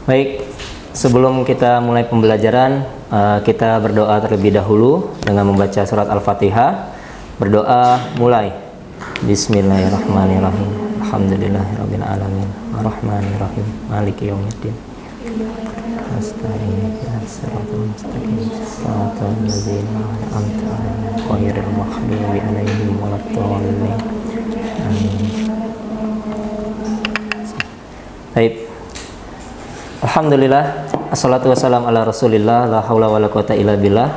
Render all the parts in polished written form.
Baik, sebelum kita mulai pembelajaran, kita berdoa terlebih dahulu dengan membaca surat Al-Fatihah. Berdoa mulai. Bismillahirrahmanirrahim. Alhamdulillahirabbil alamin. Arrahmanirrahim. Maliki yaumiddin. Nasta'in siratal mustaqim. Shiratal ladzina an'amta 'alaihim ghairil maghdubi 'alaihim waladdallin. Amin. Baik. Alhamdulillah, assalatu wassalam ala rasulillah, la haula wa la quwata illa billah.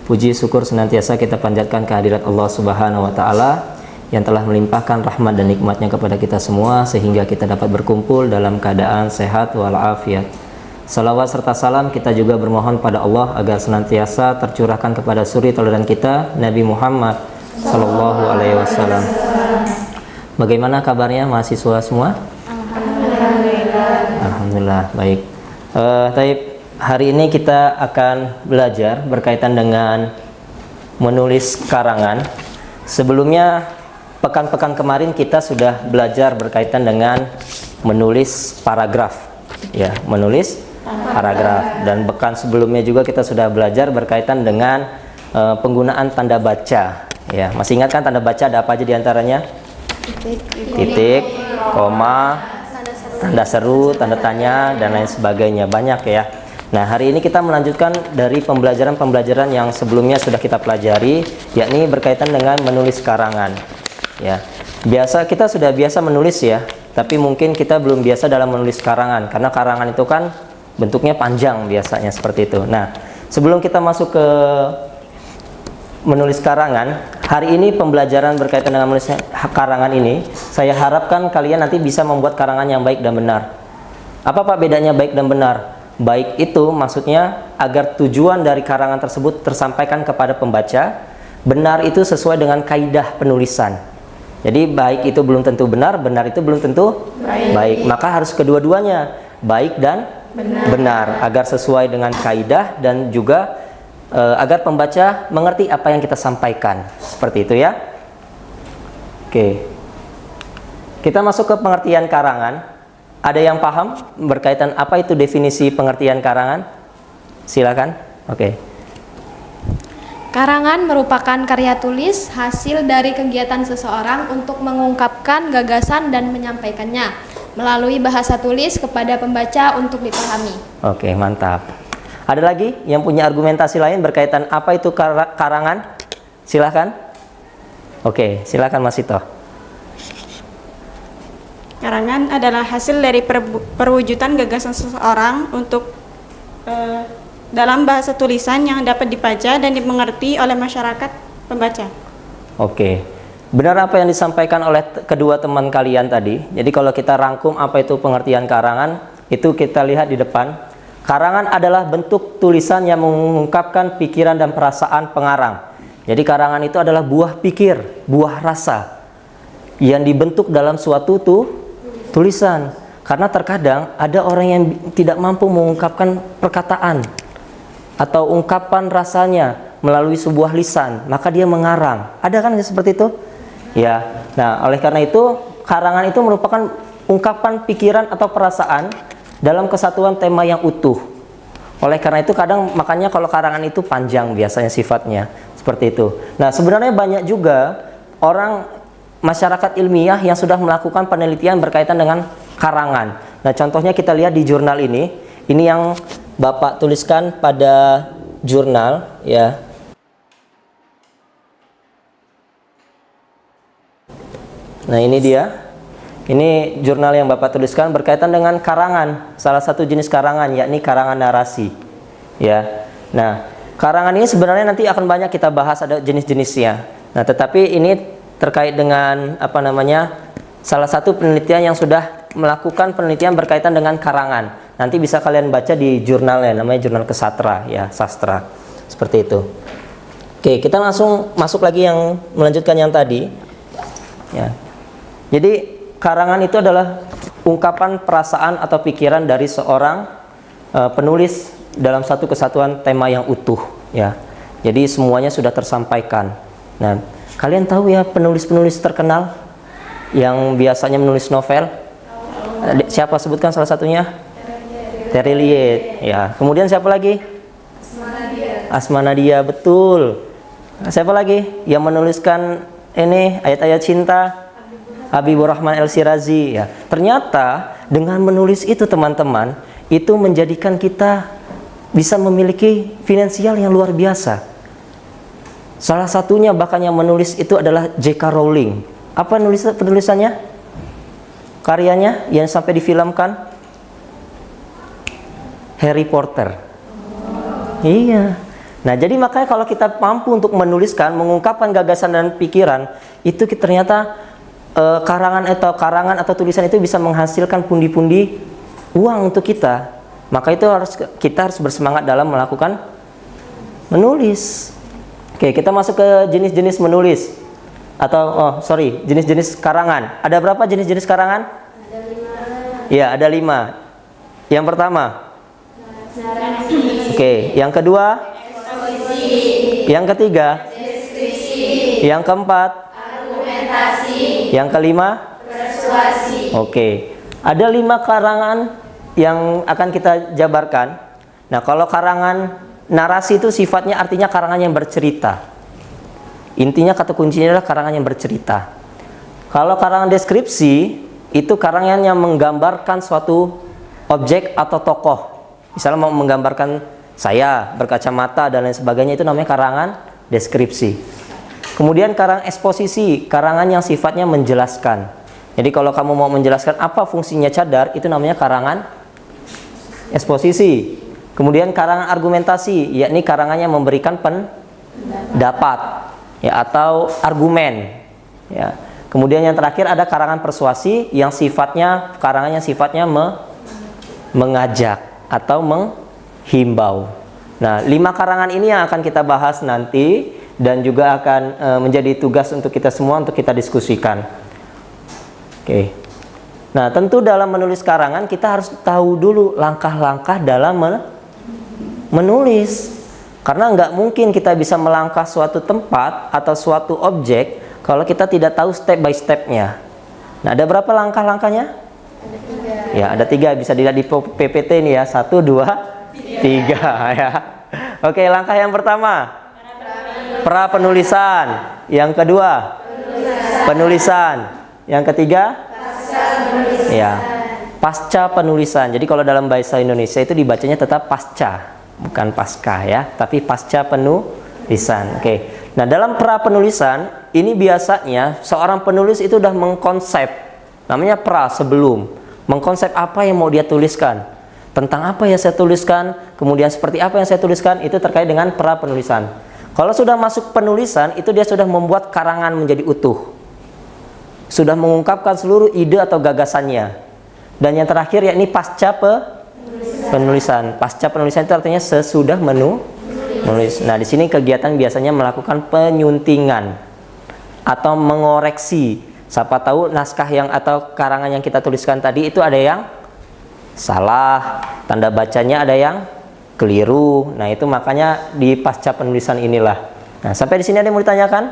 Puji syukur senantiasa kita panjatkan kehadirat Allah subhanahu wa ta'ala yang telah melimpahkan rahmat dan nikmatnya kepada kita semua sehingga kita dapat berkumpul dalam keadaan sehat walafiat. Salawat serta salam kita juga bermohon pada Allah agar senantiasa tercurahkan kepada suri teladan kita, Nabi Muhammad sallallahu alaihi wasallam. Bagaimana kabarnya mahasiswa semua? Alhamdulillah, baik. Hari ini kita akan belajar berkaitan dengan menulis karangan. Sebelumnya, pekan-pekan kemarin kita sudah belajar berkaitan dengan menulis paragraf, ya, menulis paragraf. Dan pekan sebelumnya juga kita sudah belajar berkaitan dengan penggunaan tanda baca. Ya, masih ingat kan tanda baca ada apa aja diantaranya? Titik, koma, tanda seru, tanda tanya, dan lain sebagainya. Banyak ya. Nah, hari ini kita melanjutkan dari pembelajaran yang sebelumnya sudah kita pelajari, yakni berkaitan dengan menulis karangan. Ya, kita sudah biasa menulis ya, tapi mungkin kita belum biasa dalam menulis karangan, karena karangan itu kan bentuknya panjang biasanya seperti itu. Nah, sebelum kita masuk ke menulis karangan, hari ini pembelajaran berkaitan dengan menulis karangan ini, saya harapkan kalian nanti bisa membuat karangan yang baik dan benar. Apa Pak bedanya baik dan benar? Baik itu maksudnya agar tujuan dari karangan tersebut tersampaikan kepada pembaca. Benar itu sesuai dengan kaidah penulisan. Jadi baik itu belum tentu benar, benar itu belum tentu baik. Maka harus kedua-duanya, baik dan benar, agar sesuai dengan kaidah dan juga agar pembaca mengerti apa yang kita sampaikan. Seperti itu ya. Oke. Kita masuk ke pengertian karangan. Ada yang paham berkaitan apa itu definisi pengertian karangan? Silakan. Oke. Karangan merupakan karya tulis hasil dari kegiatan seseorang untuk mengungkapkan gagasan dan menyampaikannya melalui bahasa tulis kepada pembaca untuk dipahami. Oke, mantap. Ada lagi yang punya argumentasi lain berkaitan apa itu karangan? Silahkan. Oke, silahkan Mas Ito. Karangan adalah hasil dari perwujudan gagasan seseorang untuk dalam bahasa tulisan yang dapat dibaca dan dimengerti oleh masyarakat pembaca. Oke. Benar apa yang disampaikan oleh kedua teman kalian tadi. Jadi kalau kita rangkum apa itu pengertian karangan, itu kita lihat di depan. Karangan adalah bentuk tulisan yang mengungkapkan pikiran dan perasaan pengarang. Jadi karangan itu adalah buah pikir, buah rasa yang dibentuk dalam suatu tulisan. Karena terkadang ada orang yang tidak mampu mengungkapkan perkataan atau ungkapan rasanya melalui sebuah lisan, maka dia mengarang. Ada kan seperti itu? Ya. Nah, oleh karena itu karangan itu merupakan ungkapan pikiran atau perasaan dalam kesatuan tema yang utuh. Oleh karena itu kadang makanya kalau karangan itu panjang biasanya sifatnya seperti itu. Nah, sebenarnya banyak juga orang masyarakat ilmiah yang sudah melakukan penelitian berkaitan dengan karangan. Nah, contohnya kita lihat di jurnal ini yang Bapak tuliskan pada jurnal ya. Nah, ini dia. Ini jurnal yang Bapak tuliskan berkaitan dengan karangan, salah satu jenis karangan yakni karangan narasi. Ya. Nah, karangan ini sebenarnya nanti akan banyak kita bahas, ada jenis-jenisnya. Nah, tetapi ini terkait dengan salah satu penelitian yang sudah melakukan penelitian berkaitan dengan karangan. Nanti bisa kalian baca di jurnalnya, namanya Jurnal Kesastra ya, sastra. Seperti itu. Oke, kita langsung masuk lagi yang melanjutkan yang tadi. Ya. Jadi karangan itu adalah ungkapan perasaan atau pikiran dari seorang penulis dalam satu kesatuan tema yang utuh ya. Jadi semuanya sudah tersampaikan. Nah, kalian tahu ya penulis-penulis terkenal yang biasanya menulis novel? Siapa sebutkan salah satunya? Terry Liet. Ya, kemudian siapa lagi? Asma Nadia, betul. Siapa lagi yang menuliskan ini ayat-ayat cinta? Habibur Rahman El Shirazi. Ya, ternyata dengan menulis itu teman-teman, itu menjadikan kita bisa memiliki finansial yang luar biasa. Salah satunya bahkan yang menulis itu adalah J.K. Rowling. Apa penulisannya? Karyanya yang sampai difilmkan? Harry Potter. Iya. Nah, jadi makanya kalau kita mampu untuk menuliskan, mengungkapkan gagasan dan pikiran, itu ternyata karangan atau tulisan itu bisa menghasilkan pundi-pundi uang untuk kita. Maka itu kita harus bersemangat dalam melakukan menulis. Oke, kita masuk ke jenis-jenis menulis atau jenis-jenis karangan. Ada berapa jenis-jenis karangan? Ada 5. Ya, ada 5. Yang pertama, oke, yang kedua, yang ketiga, yang keempat, argumentasi, yang kelima, persuasi. Oke, ada 5 karangan yang akan kita jabarkan. Nah, kalau karangan narasi itu sifatnya artinya karangan yang bercerita. Intinya kata kuncinya adalah karangan yang bercerita. Kalau karangan deskripsi itu karangan yang menggambarkan suatu objek atau tokoh. Misalnya mau menggambarkan saya berkacamata dan lain sebagainya, itu namanya karangan deskripsi. Kemudian karangan eksposisi, karangan yang sifatnya menjelaskan. Jadi kalau kamu mau menjelaskan apa fungsinya cadar, itu namanya karangan eksposisi. Kemudian karangan argumentasi, yakni karangannya memberikan pendapat ya, atau argumen ya. Kemudian yang terakhir ada karangan persuasi yang sifatnya mengajak atau menghimbau. Nah, 5 karangan ini yang akan kita bahas nanti dan juga akan menjadi tugas untuk kita semua untuk kita diskusikan. Oke. Nah, tentu dalam menulis karangan kita harus tahu dulu langkah-langkah dalam menulis. Karena nggak mungkin kita bisa melangkah suatu tempat atau suatu objek kalau kita tidak tahu step by stepnya. Nah, ada berapa langkah-langkahnya? Ada 3. Ya, ada 3. Bisa dilihat di PPT ini ya. 1, 2, 3 ya. Oke, langkah yang pertama pra penulisan. Yang kedua penulisan. Yang ketiga ya, pasca penulisan. Jadi kalau dalam bahasa Indonesia itu dibacanya tetap pasca, bukan pasca ya, tapi pasca penulisan. Oke. Nah, dalam pra penulisan ini biasanya seorang penulis itu sudah mengkonsep, namanya pra, sebelum mengkonsep apa yang mau dia tuliskan, tentang apa yang saya tuliskan, kemudian seperti apa yang saya tuliskan, itu terkait dengan pra penulisan. Kalau sudah masuk penulisan, itu dia sudah membuat karangan menjadi utuh, sudah mengungkapkan seluruh ide atau gagasannya. Dan yang terakhir yakni pasca penulisan. Pasca penulisan itu artinya sesudah menulis. Nah, di sini kegiatan biasanya melakukan penyuntingan atau mengoreksi. Siapa tahu naskah yang atau karangan yang kita tuliskan tadi itu ada yang salah, tanda bacanya ada yang keliru. Nah, itu makanya di pasca penulisan inilah. Nah, sampai di sini ada yang mau ditanyakan?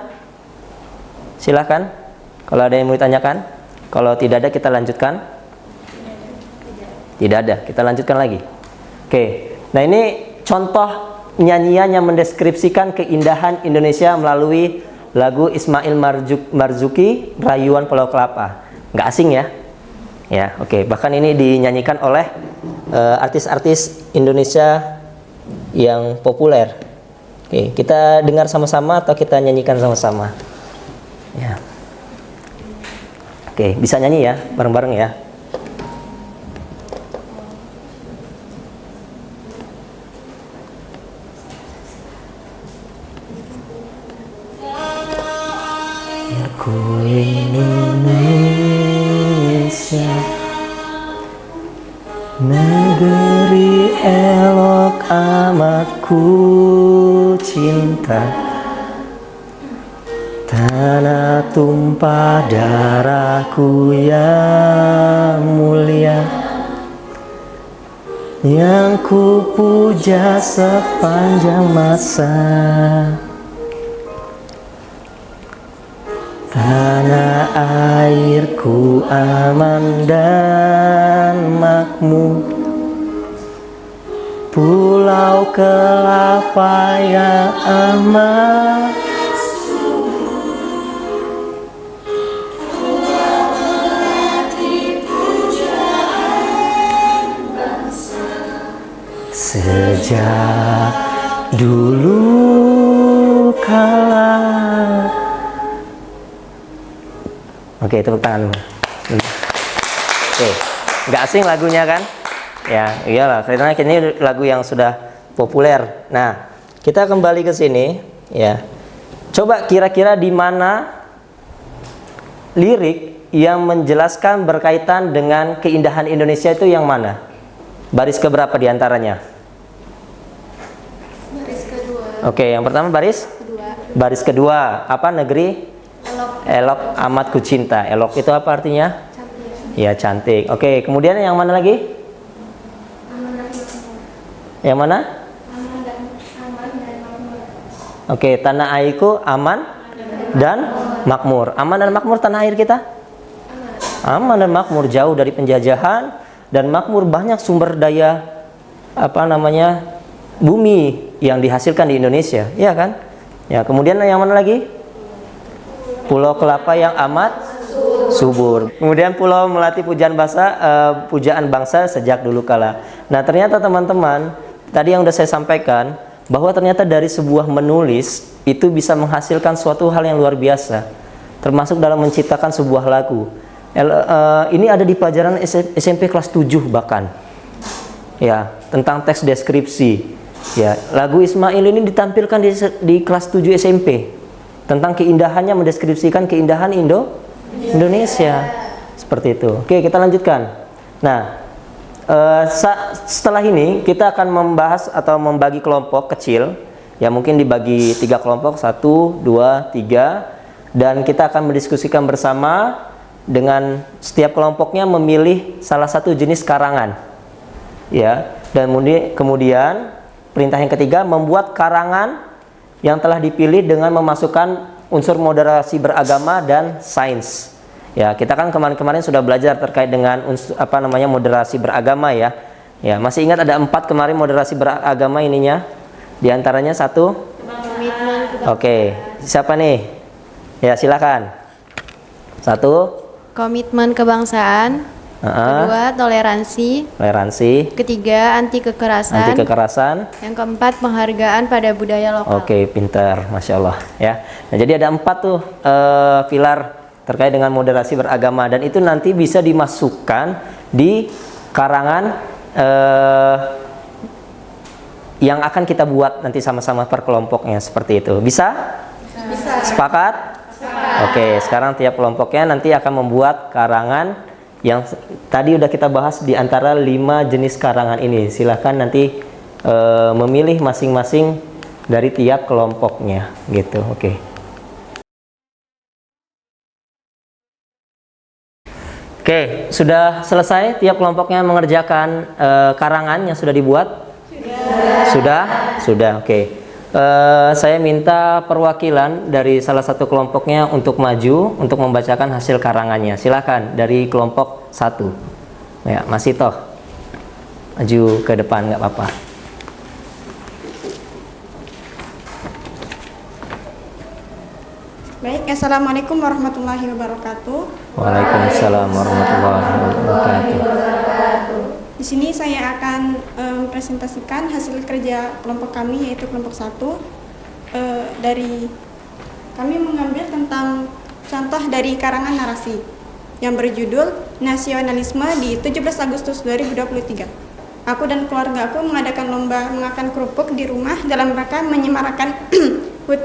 Silahkan. Kalau ada yang mau ditanyakan, kalau tidak ada kita lanjutkan. Tidak ada, kita lanjutkan lagi. Oke, nah ini contoh nyanyian yang mendeskripsikan keindahan Indonesia melalui lagu Ismail Marzuki, Rayuan Pulau Kelapa. Nggak asing ya? Ya, oke. Bahkan ini dinyanyikan oleh artis-artis Indonesia yang populer. Oke, kita dengar sama-sama atau kita nyanyikan sama-sama? Ya. Oke, bisa nyanyi ya, bareng-bareng ya. Ku Indonesia, negeri elok amat ku cinta, tanah tumpah darahku yang mulia, yang ku puja sepanjang masa. Tanah airku aman dan makmur, Pulau kelapa yang amat. Sejak dulu kala. Oke, tepuk tangan. Oke, nggak asing lagunya kan? Ya, iyalah. Karena ini lagu yang sudah populer. Nah, kita kembali ke sini, ya. Coba kira-kira di mana lirik yang menjelaskan berkaitan dengan keindahan Indonesia itu yang mana? Baris keberapa di antaranya? Baris kedua. Oke, yang pertama baris? Kedua. Baris kedua. Apa negeri? Elok. Elok amat ku cinta. Elok itu apa artinya? Cantik. Ya, cantik. Oke, kemudian yang mana lagi? Aman dan makmur. Yang mana? Aman dan makmur. Oke, tanah airku aman dan makmur. Aman dan makmur tanah air kita? Aman dan makmur, jauh dari penjajahan dan makmur, banyak sumber daya bumi yang dihasilkan di Indonesia, ya kan? Ya, kemudian yang mana lagi? Pulau kelapa yang amat subur. Kemudian pulau melati pujaan bangsa sejak dulu kala. Nah, ternyata teman-teman, tadi yang sudah saya sampaikan bahwa ternyata dari sebuah menulis itu bisa menghasilkan suatu hal yang luar biasa, termasuk dalam menciptakan sebuah lagu. Ini ada di pelajaran SMP kelas 7 bahkan. Ya, tentang teks deskripsi. Ya, lagu Ismail ini ditampilkan di kelas 7 SMP. Tentang keindahannya, mendeskripsikan keindahan Indonesia. Seperti itu. Oke, kita lanjutkan. Nah, setelah ini kita akan membahas atau membagi kelompok kecil. Ya, mungkin dibagi 3 kelompok, 1, 2, 3. Dan kita akan mendiskusikan bersama dengan setiap kelompoknya memilih salah satu jenis karangan, ya. Dan kemudian perintah yang ketiga, membuat karangan yang telah dipilih dengan memasukkan unsur moderasi beragama dan sains. Ya, kita kan kemarin sudah belajar terkait dengan moderasi beragama, ya. Ya, masih ingat ada 4 kemarin moderasi beragama ininya? Di antaranya 1. Oke, siapa nih? Ya, silakan. 1. Komitmen kebangsaan. Kedua, toleransi. Ketiga, anti kekerasan. Yang keempat, penghargaan pada budaya lokal. Oke, pintar, masya Allah, ya. Nah, jadi ada 4 tuh pilar terkait dengan moderasi beragama, dan itu nanti bisa dimasukkan di karangan yang akan kita buat nanti sama-sama per kelompoknya, seperti itu. Bisa? Sepakat? Oke, sekarang tiap kelompoknya nanti akan membuat karangan yang tadi udah kita bahas di antara 5 jenis karangan ini. Silahkan nanti memilih masing-masing dari tiap kelompoknya, gitu. Oke. Oke, sudah selesai tiap kelompoknya mengerjakan karangan yang sudah dibuat? Sudah. Oke. Saya minta perwakilan dari salah satu kelompoknya untuk maju untuk membacakan hasil karangannya. Silakan dari kelompok 1. Ya, Mas Ito, maju ke depan, nggak apa-apa. Baik, Assalamualaikum warahmatullahi wabarakatuh. Waalaikumsalam warahmatullahi wabarakatuh. Di sini saya akan mempresentasikan hasil kerja kelompok kami, yaitu kelompok 1. Dari kami mengambil tentang contoh dari karangan narasi yang berjudul Nasionalisme di 17 Agustus 2023. Aku dan keluarga aku mengadakan lomba mengakan kerupuk di rumah dalam rangka menyemarakan HUT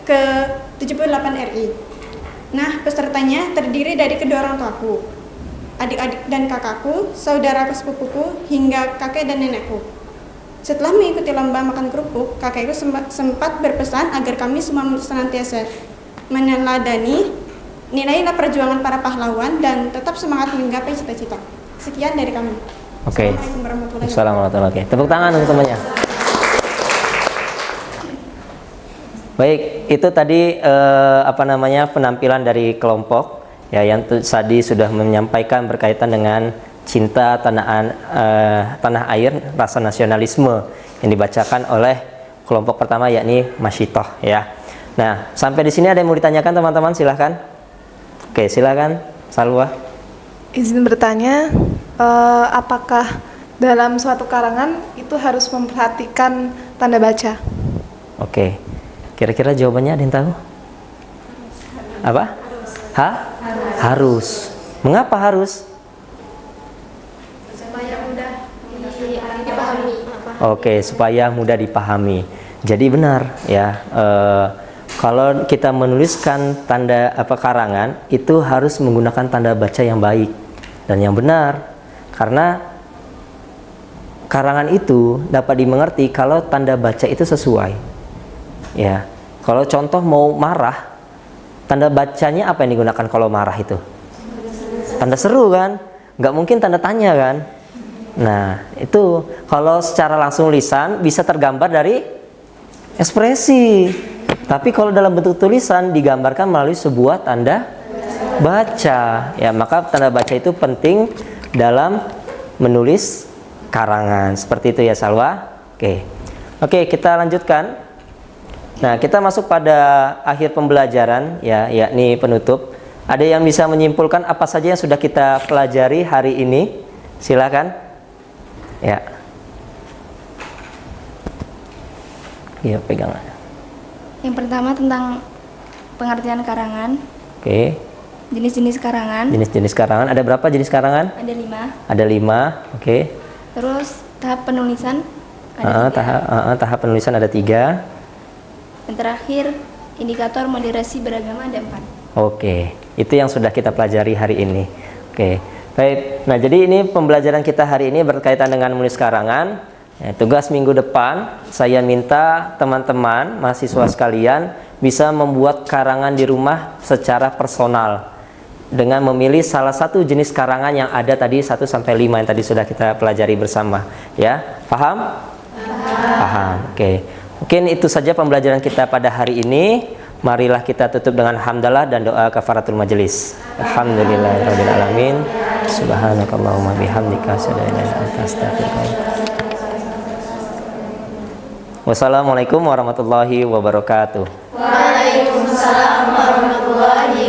ke-78 RI. Nah, pesertanya terdiri dari kedua orang tuaku, adik-adik dan kakakku, saudara sepupuku, hingga kakek dan nenekku. Setelah mengikuti lomba makan kerupuk, kakekku sempat berpesan agar kami semua senantiasa meneladani nilai perjuangan para pahlawan dan tetap semangat menggapai cita-cita. Sekian dari kami. Oke. Assalamualaikum warahmatullahi wabarakatuh. Assalamualaikum. Oke, tepuk tangan untuk temannya. Baik, itu tadi penampilan dari kelompok ya yang tadi sudah menyampaikan berkaitan dengan cinta tanah air, rasa nasionalisme yang dibacakan oleh kelompok pertama yakni Masyitoh ya. Nah, sampai di sini ada yang mau ditanyakan teman-teman, silahkan. Oke, silahkan Salwa. Izin bertanya, apakah dalam suatu karangan itu harus memperhatikan tanda baca? Oke, kira-kira jawabannya ada yang tahu? Apa? Harus. Mengapa harus? Oke, supaya mudah dipahami. Jadi benar ya, kalau kita menuliskan tanda karangan itu harus menggunakan tanda baca yang baik dan yang benar, karena karangan itu dapat dimengerti kalau tanda baca itu sesuai. Ya, kalau contoh mau marah, tanda bacanya apa yang digunakan kalau marah itu? Tanda seru kan? Nggak mungkin tanda tanya kan? Nah, itu kalau secara langsung lisan bisa tergambar dari ekspresi. Tapi kalau dalam bentuk tulisan digambarkan melalui sebuah tanda baca. Ya, maka tanda baca itu penting dalam menulis karangan. Seperti itu ya Salwa. Oke, kita lanjutkan. Nah, kita masuk pada akhir pembelajaran ya, yakni penutup. Ada yang bisa menyimpulkan apa saja yang sudah kita pelajari hari ini? Silakan. Ya. Iya, pegang aja. Yang pertama tentang pengertian karangan. Oke. Jenis-jenis karangan. Jenis-jenis karangan. Ada berapa jenis karangan? Ada 5. Ada 5. Oke. Terus tahap penulisan ada 3. Tahap penulisan ada 3. Yang terakhir indikator moderasi beragama ada 4. Oke. Itu yang sudah kita pelajari hari ini. Oke. Baik, nah jadi ini pembelajaran kita hari ini berkaitan dengan menulis karangan. Tugas minggu depan saya minta teman-teman mahasiswa sekalian bisa membuat karangan di rumah secara personal dengan memilih salah satu jenis karangan yang ada tadi 1 sampai 5 yang tadi sudah kita pelajari bersama. Ya, paham? Paham. Oke. Mungkin itu saja pembelajaran kita pada hari ini. Marilah kita tutup dengan hamdalah dan doa kafaratul majelis. Alhamdulillahirabbil alamin. Subhanakallahumma bihamdika asyhadu an la ilaha illa anta astaghfiruka. Wassalamualaikum warahmatullahi wabarakatuh. Waalaikumsalam warahmatullahi